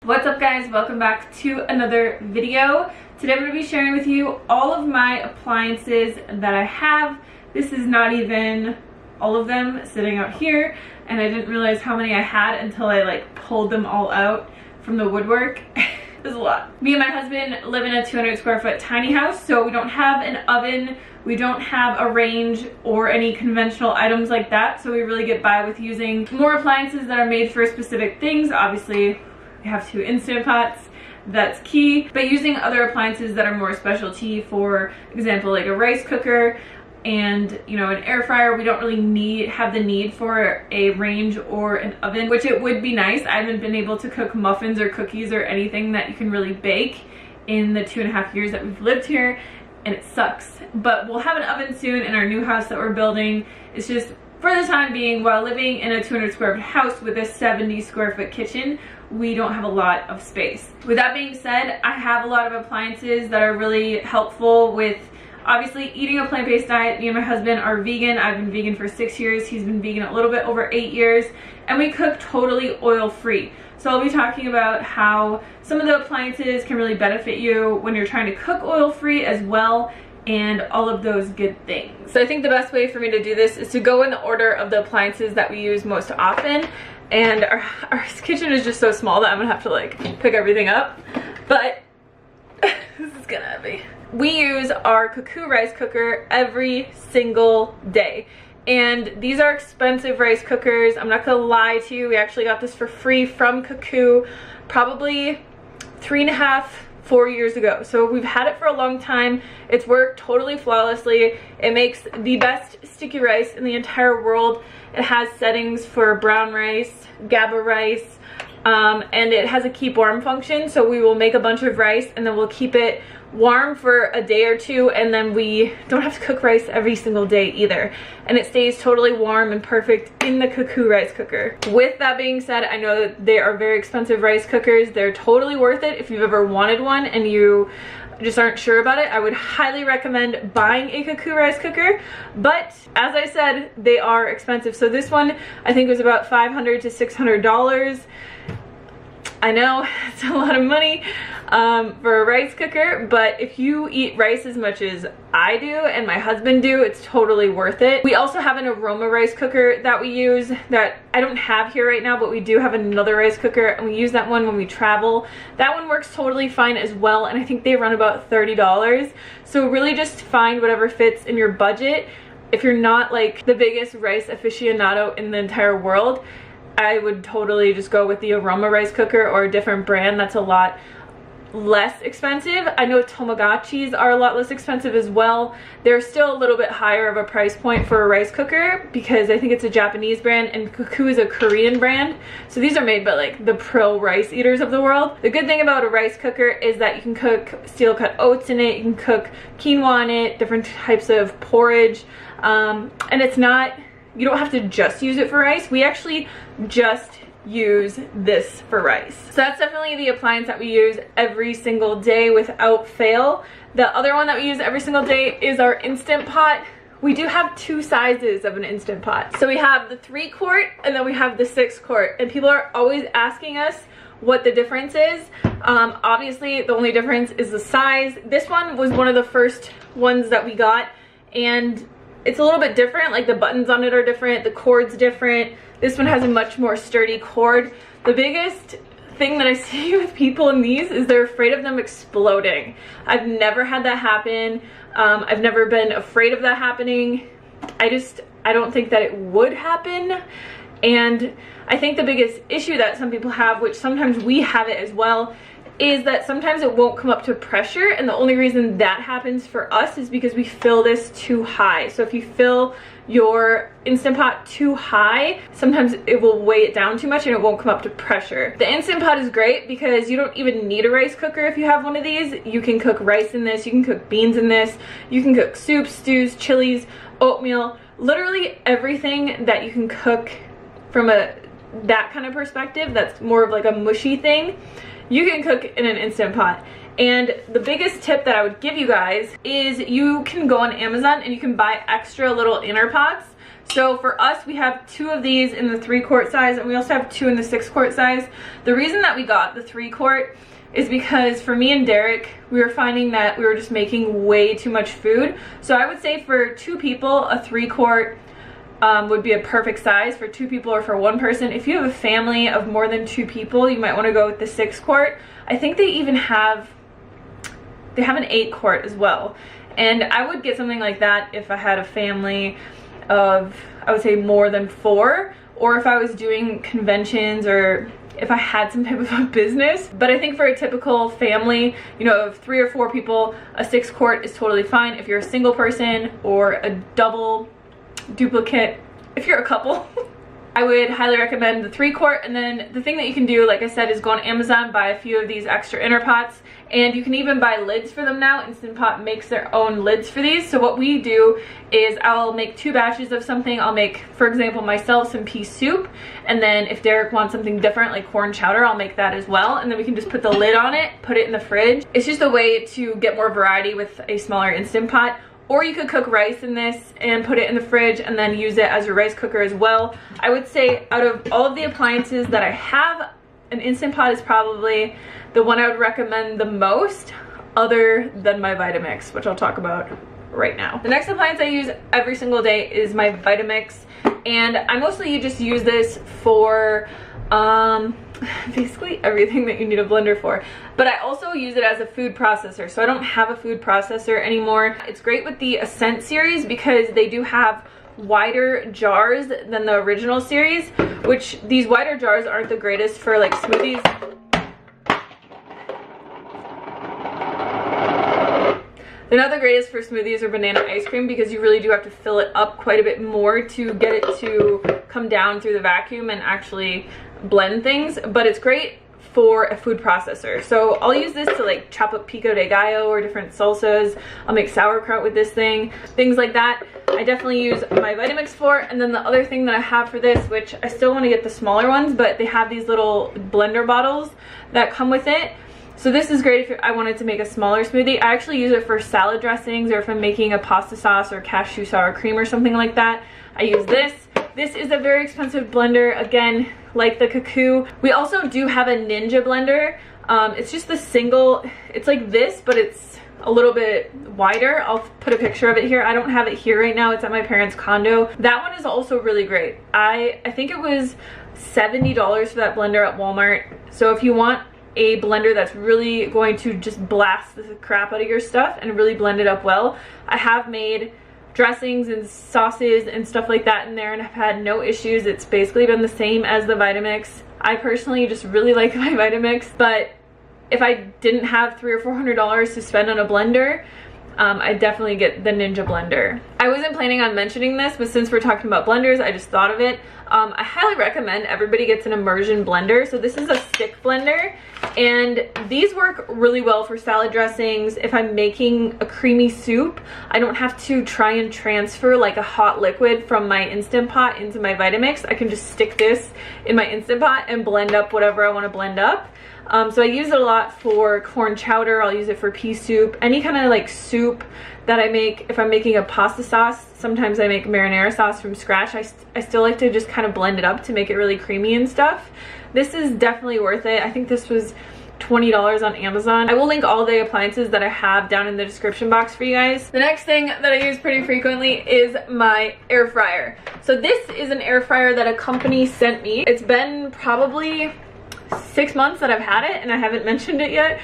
What's up guys, welcome back to another video. Today I'm going to be sharing with you all of my appliances that I have. This is not even all of them sitting out here, and I didn't realize how many I had until I pulled them all out from the woodwork. There's a lot. Me and my husband live in a 200 square foot tiny house, so we don't have an oven, we don't have a range or any conventional items like that, so we really get by with using more appliances that are made for specific things. Obviously we have 2 Instant Pots, that's key, but using other appliances that are more specialty, for example like a rice cooker and an air fryer, we don't really have the need for a range or an oven, which it would be nice. I haven't been able to cook muffins or cookies or anything that you can really bake in the 2.5 years that we've lived here, and it sucks. But we'll have an oven soon in our new house that we're building. It's just, for the time being, while living in a 200 square foot house with a 70 square foot kitchen, we don't have a lot of space. With that being said, I have a lot of appliances that are really helpful with obviously eating a plant-based diet. Me and my husband are vegan. I've been vegan for 6 years. He's been vegan a little bit over 8 years, and we cook totally oil-free. So I'll be talking about how some of the appliances can really benefit you when you're trying to cook oil-free as well, and all of those good things. So I think the best way for me to do this is to go in the order of the appliances that we use most often, and our kitchen is just so small that I'm gonna have to pick everything up, but this is gonna be. We use our Cookware rice cooker every single day, and these are expensive rice cookers. I'm not gonna lie to you, we actually got this for free from Cookware probably 3.5 to 4 years ago, so we've had it for a long time. It's worked totally flawlessly. It makes the best sticky rice in the entire world. It has settings for brown rice, GABA rice, and it has a keep warm function, so we will make a bunch of rice and then we'll keep it warm for a day or two, and then we don't have to cook rice every single day either, and it stays totally warm and perfect in the Cookware rice cooker. With that being said, I know that they are very expensive rice cookers. They're totally worth it. If you've ever wanted one and you just aren't sure about it, I would highly recommend buying a Cookware rice cooker, but as I said, they are expensive. So this one I think was about $500 to $600. I know it's a lot of money for a rice cooker, but if you eat rice as much as I do and my husband do, it's totally worth it. We also have an aroma rice cooker that we use that I don't have here right now, but we do have another rice cooker, and we use that one when we travel. That one works totally fine as well, and I think they run about $30. So really just find whatever fits in your budget. If you're not the biggest rice aficionado in the entire world, I would totally just go with the aroma rice cooker or a different brand that's a lot less expensive. I know Tamagotchis are a lot less expensive as well. They're still a little bit higher of a price point for a rice cooker because I think it's a Japanese brand and Cookware is a Korean brand. So these are made by the pro rice eaters of the world. The good thing about a rice cooker is that you can cook steel cut oats in it, you can cook quinoa in it, different types of porridge, and it's not, you don't have to just use it for rice. We actually just use this for rice. So that's definitely the appliance that we use every single day without fail. The other one that we use every single day is our Instant Pot. We do have 2 sizes of an Instant Pot. So we have the 3-quart and then we have the 6-quart, and people are always asking us what the difference is. Obviously the only difference is the size. This one was one of the first ones that we got, and it's a little bit different. The buttons on it are different, the cord's different. This one has a much more sturdy cord. The biggest thing that I see with people in these is they're afraid of them exploding. I've never had that happen. I've never been afraid of that happening. I don't think that it would happen. And I think the biggest issue that some people have, which sometimes we have it as well, is that sometimes it won't come up to pressure, and the only reason that happens for us is because we fill this too high. So if you fill your Instant Pot too high, sometimes it will weigh it down too much and it won't come up to pressure. The Instant Pot is great because you don't even need a rice cooker if you have one of these. You can cook rice in this, you can cook beans in this, you can cook soups, stews, chilies, oatmeal, literally everything that you can cook from that kind of perspective that's more of a mushy thing, you can cook in an Instant Pot. And the biggest tip that I would give you guys is you can go on Amazon and you can buy extra little inner pots. So for us, we have 2 of these in the 3-quart size, and we also have 2 in the 6-quart size. The reason that we got the 3-quart is because for me and Derek, we were finding that we were just making way too much food. So I would say for 2 people, a 3-quart would be a perfect size for 2 people or for 1 person. If you have a family of more than 2 people, you might want to go with the 6-quart. I think they even have, they have an 8-quart as well. And I would get something like that if I had a family of, I would say, more than 4, or if I was doing conventions, or if I had some type of a business. But I think for a typical family, you know, of 3 or 4 people, a 6-quart is totally fine. If you're a single person or a double, duplicate, if you're a couple, I would highly recommend the 3-quart. And then the thing that you can do, like I said, is go on Amazon, buy a few of these extra inner pots, and you can even buy lids for them now. Instant Pot makes their own lids for these. So what we do is I'll make 2 batches of something. I'll make, for example, myself some pea soup, and then if Derek wants something different like corn chowder, I'll make that as well, and then we can just put the lid on it, put it in the fridge. It's just a way to get more variety with a smaller Instant Pot. Or you could cook rice in this and put it in the fridge and then use it as your rice cooker as well. I would say out of all of the appliances that I have, an Instant Pot is probably the one I would recommend the most, other than my Vitamix, which I'll talk about right now. The next appliance I use every single day is my Vitamix, and I mostly just use this for basically everything that you need a blender for. But I also use it as a food processor, so I don't have a food processor anymore. It's great with the Ascent series because they do have wider jars than the original series, which these wider jars aren't the greatest for like smoothies. They're not the greatest for smoothies or banana ice cream because you really do have to fill it up quite a bit more to get it to come down through the vacuum and actually blend things, but it's great for a food processor. So I'll use this to like chop up pico de gallo or different salsas. I'll make sauerkraut with this thing, things like that. I definitely use my Vitamix for. And then the other thing that I have for this, which I still want to get the smaller ones, but they have these little blender bottles that come with it. So this is great if I wanted to make a smaller smoothie. I actually use it for salad dressings, or if I'm making a pasta sauce or cashew sour cream or something like that. I use this. This is a very expensive blender, again, like the Cuckoo. We also do have a Ninja blender. It's just the single, it's like this, but it's a little bit wider. I'll put a picture of it here. I don't have it here right now. It's at my parents' condo. That one is also really great. I think it was $70 for that blender at Walmart. So if you want a blender that's really going to just blast the crap out of your stuff and really blend it up well, I have made dressings and sauces and stuff like that in there and I've had no issues. It's basically been the same as the Vitamix. I personally just really like my Vitamix, but if I didn't have $300 or $400 to spend on a blender, I'd definitely get the Ninja blender. I wasn't planning on mentioning this, but since we're talking about blenders, I just thought of it. I highly recommend everybody gets an immersion blender. So this is a stick blender, and these work really well for salad dressings. If I'm making a creamy soup, I don't have to try and transfer like a hot liquid from my Instant Pot into my Vitamix. I can just stick this in my Instant Pot and blend up whatever I want to blend up. So I use it a lot for corn chowder. I'll use it for pea soup, any kind of like soup that I make. If I'm making a pasta sauce, sometimes I make marinara sauce from scratch. I still like to just kind of blend it up to make it really creamy and stuff. This is definitely worth it. I think this was $20 on Amazon. I will link all the appliances that I have down in the description box for you guys. The next thing that I use pretty frequently is my air fryer. So this is an air fryer that a company sent me. It's been probably 6 months that I've had it and I haven't mentioned it yet.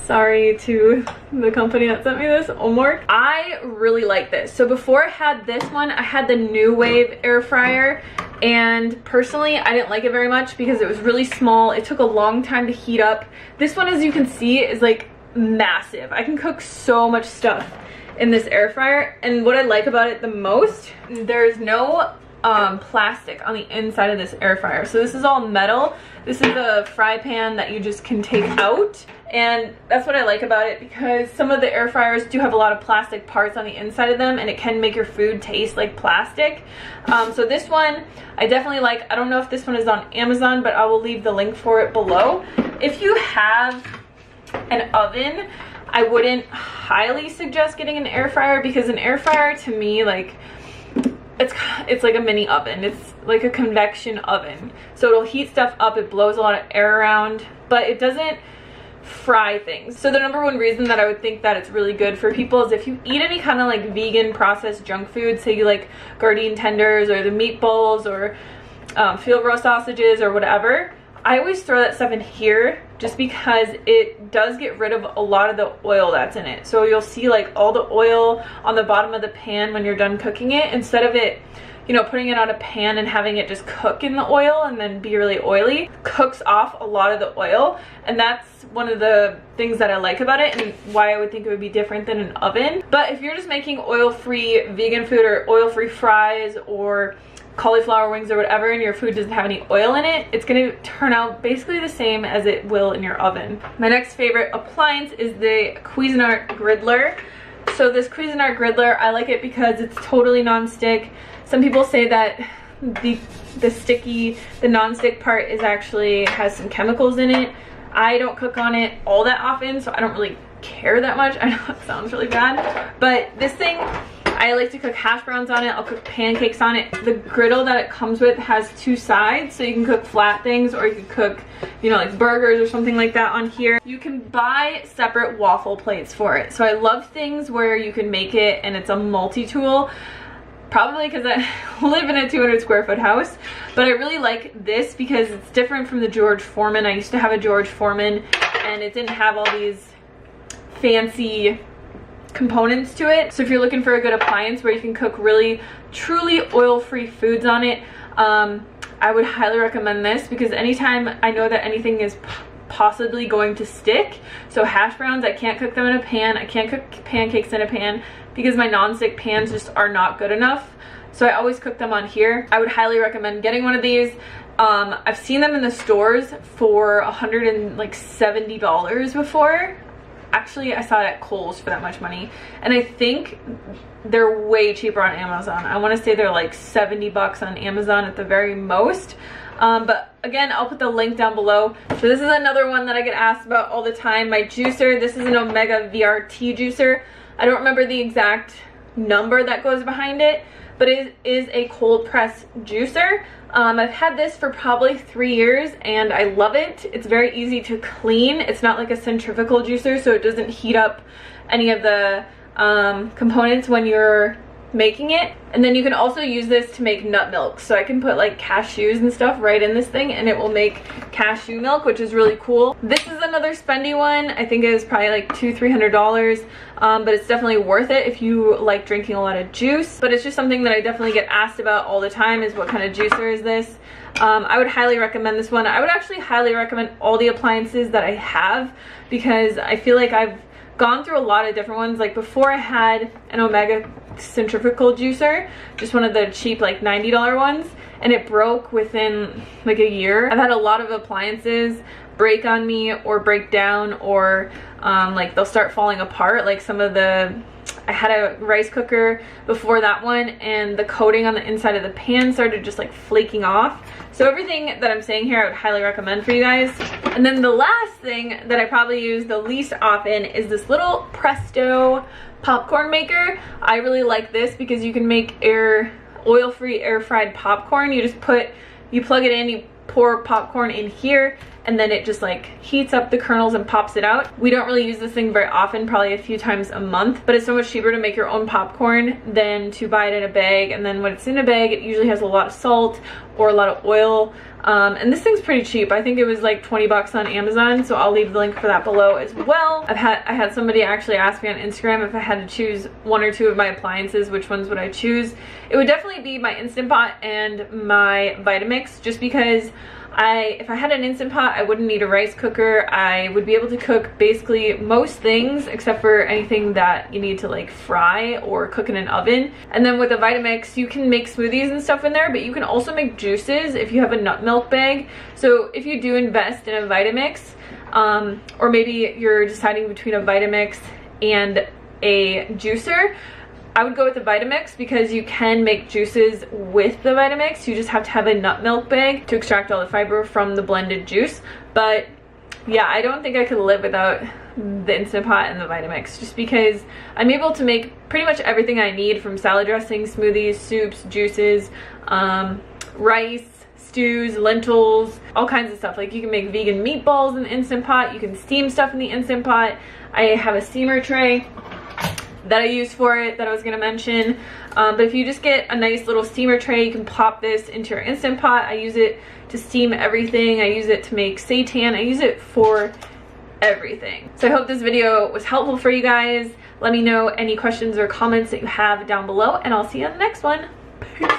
Sorry to the company that sent me this, Omar. I really like this. So before I had this one, I had the New Wave air fryer, and personally I didn't like it very much because it was really small. It took a long time to heat up. This one, as you can see, is like massive. I can cook so much stuff in this air fryer, and what I like about it the most, there's no plastic on the inside of this air fryer. So this is all metal. This is a fry pan that you just can take out, and that's what I like about it, because some of the air fryers do have a lot of plastic parts on the inside of them and it can make your food taste like plastic. So this one I definitely like. I don't know if this one is on Amazon, but I will leave the link for it below. If you have an oven, I wouldn't highly suggest getting an air fryer, because an air fryer, to me, like, it's like a mini oven. It's like a convection oven. So it'll heat stuff up, it blows a lot of air around, but it doesn't fry things. So the number one reason that I would think that it's really good for people is if you eat any kind of like vegan processed junk food, say you like Gardein tenders or the meatballs or field roast sausages or whatever, I always throw that stuff in here just because it does get rid of a lot of the oil that's in it. So you'll see like all the oil on the bottom of the pan when you're done cooking it, instead of it, you know, putting it on a pan and having it just cook in the oil and then be really oily, cooks off a lot of the oil. And that's one of the things that I like about it and why I would think it would be different than an oven. But if you're just making oil-free vegan food or oil-free fries or cauliflower wings or whatever, and your food doesn't have any oil in it, it's going to turn out basically the same as it will in your oven. My next favorite appliance is the Cuisinart Griddler. So this Cuisinart Griddler, I like it because it's totally non-stick. Some people say that the non-stick part is actually has some chemicals in it. I don't cook on it all that often, so I don't really care that much. I know it sounds really bad, but this thing, I like to cook hash browns on it. I'll cook pancakes on it. The griddle that it comes with has two sides, so you can cook flat things or you can cook, you know, like burgers or something like that on here. You can buy separate waffle plates for it. So I love things where you can make it and it's a multi-tool. Probably because I live in a 200 square foot house, but I really like this because it's different from the George Foreman. I used to have a George Foreman and it didn't have all these fancy components to it. So if you're looking for a good appliance where you can cook really truly oil-free foods on it, I would highly recommend this, because anytime I know that anything is possibly going to stick, so hash browns, I can't cook them in a pan, I can't cook pancakes in a pan because my non-stick pans just are not good enough, so I always cook them on here. I would highly recommend getting one of these. I've seen them in the stores for $170 before. Actually, I saw it at Kohl's for that much money, and I think they're way cheaper on Amazon. I want to say they're like 70 bucks on Amazon at the very most. But again, I'll put the link down below. So this is another one that I get asked about all the time. My juicer, this is an Omega VRT juicer. I don't remember the exact number that goes behind it, but it is a cold press juicer. I've had this for probably 3 years and I love it. It's very easy to clean. It's not like a centrifugal juicer, so it doesn't heat up any of the components when you're making it. And then you can also use this to make nut milk, so I can put like cashews and stuff right in this thing and it will make cashew milk, which is really cool. This is another spendy one. I think it is probably like $200-300, but it's definitely worth it if you like drinking a lot of juice. But it's just something that I definitely get asked about all the time, is what kind of juicer is this. I would highly recommend this one. I would actually highly recommend all the appliances that I have, because I feel like I've gone through a lot of different ones. Like before, I had an Omega centrifugal juicer, just one of the cheap like $90 ones, and it broke within like a year. I've had a lot of appliances break on me or break down, or like they'll start falling apart. Like some of the, I had a rice cooker before that one, and the coating on the inside of the pan started just like flaking off. So everything that I'm saying here I would highly recommend for you guys. And then the last thing that I probably use the least often is this little Presto popcorn maker. I really like this because you can make oil-free air fried popcorn. You just plug it in, you pour popcorn in here, and then it just like heats up the kernels and pops it out. We don't really use this thing very often, probably a few times a month, but it's so much cheaper to make your own popcorn than to buy it in a bag. And then when it's in a bag, it usually has a lot of salt or a lot of oil. And this thing's pretty cheap. I think it was like 20 bucks on Amazon, so I'll leave the link for that below as well. I had somebody actually ask me on Instagram if I had to choose one or two of my appliances, which ones would I choose. It would definitely be my Instant Pot and my Vitamix, just because if I had an Instant Pot, I wouldn't need a rice cooker. I would be able to cook basically most things except for anything that you need to like fry or cook in an oven. And then with a Vitamix, you can make smoothies and stuff in there, but you can also make juices if you have a nut milk bag. So if you do invest in a Vitamix, or maybe you're deciding between a Vitamix and a juicer, I would go with the Vitamix because you can make juices with the Vitamix. You just have to have a nut milk bag to extract all the fiber from the blended juice. But yeah, I don't think I could live without the Instant Pot and the Vitamix, just because I'm able to make pretty much everything I need, from salad dressings, smoothies, soups, juices, rice, stews, lentils, all kinds of stuff. Like you can make vegan meatballs in the Instant Pot, you can steam stuff in the Instant Pot. I have a steamer tray that I use for it that I was gonna mention. But if you just get a nice little steamer tray, you can pop this into your Instant Pot. I use it to steam everything. I use it to make seitan. I use it for everything. So I hope this video was helpful for you guys. Let me know any questions or comments that you have down below, and I'll see you on the next one. Peace.